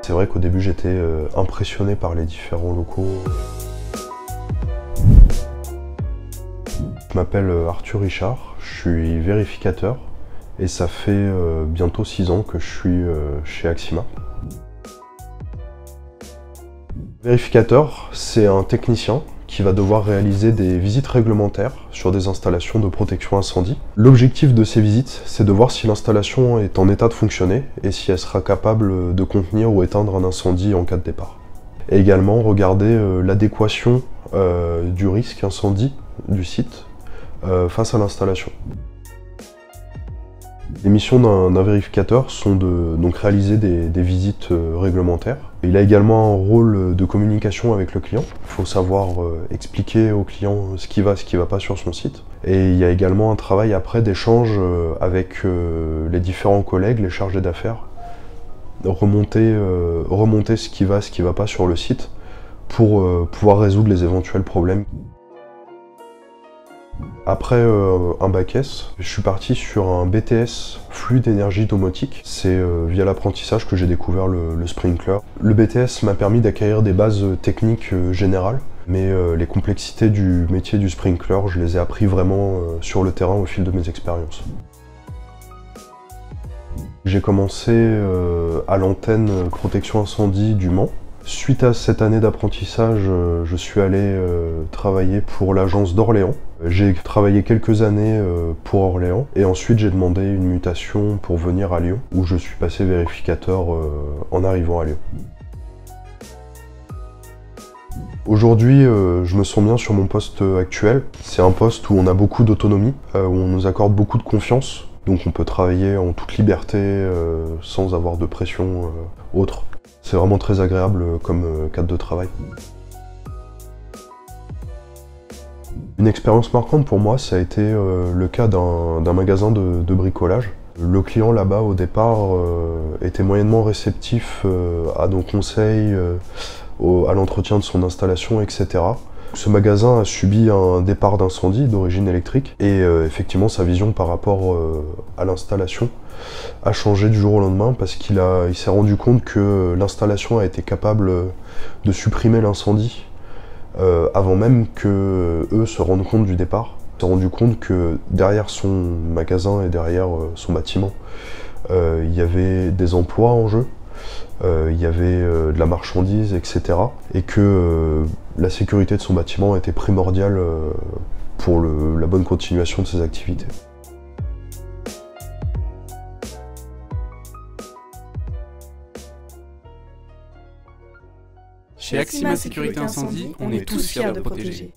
C'est vrai qu'au début j'étais impressionné par les différents locaux. Je m'appelle Arthur Richard, je suis vérificateur et ça fait bientôt 6 ans que je suis chez Axima. Vérificateur, c'est un technicien qui va devoir réaliser des visites réglementaires sur des installations de protection incendie. L'objectif de ces visites, c'est de voir si l'installation est en état de fonctionner et si elle sera capable de contenir ou éteindre un incendie en cas de départ. Et également regarder l'adéquation du risque incendie du site face à l'installation. Les missions d'un vérificateur sont de réaliser des visites réglementaires. Il a également un rôle de communication avec le client. Il faut savoir expliquer au client ce qui va pas sur son site. Et il y a également un travail après d'échange avec les différents collègues, les chargés d'affaires, remonter ce qui va pas sur le site pour pouvoir résoudre les éventuels problèmes. Après un bac S, je suis parti sur un BTS fluide énergie domotique. C'est via l'apprentissage que j'ai découvert le sprinkler. Le BTS m'a permis d'acquérir des bases techniques générales, mais les complexités du métier du sprinkler, je les ai appris vraiment sur le terrain au fil de mes expériences. J'ai commencé à l'antenne protection incendie du Mans. Suite à cette année d'apprentissage, je suis allé travailler pour l'agence d'Orléans. J'ai travaillé quelques années pour Orléans et ensuite j'ai demandé une mutation pour venir à Lyon où je suis passé vérificateur en arrivant à Lyon. Aujourd'hui, je me sens bien sur mon poste actuel. C'est un poste où on a beaucoup d'autonomie, où on nous accorde beaucoup de confiance. Donc on peut travailler en toute liberté sans avoir de pression autre. C'est vraiment très agréable comme cadre de travail. Une expérience marquante pour moi, ça a été le cas d'un magasin de bricolage. Le client là-bas, au départ, était moyennement réceptif à nos conseils, à l'entretien de son installation, etc. Ce magasin a subi un départ d'incendie d'origine électrique et effectivement sa vision par rapport à l'installation a changé du jour au lendemain parce qu'il s'est rendu compte que l'installation a été capable de supprimer l'incendie avant même que eux se rendent compte du départ. Il s'est rendu compte que derrière son magasin et derrière son bâtiment, il y avait des emplois en jeu. Il y avait de la marchandise, etc. Et que la sécurité de son bâtiment était primordiale pour la bonne continuation de ses activités. Chez Axima Sécurité Incendie, on est tous fiers de protéger.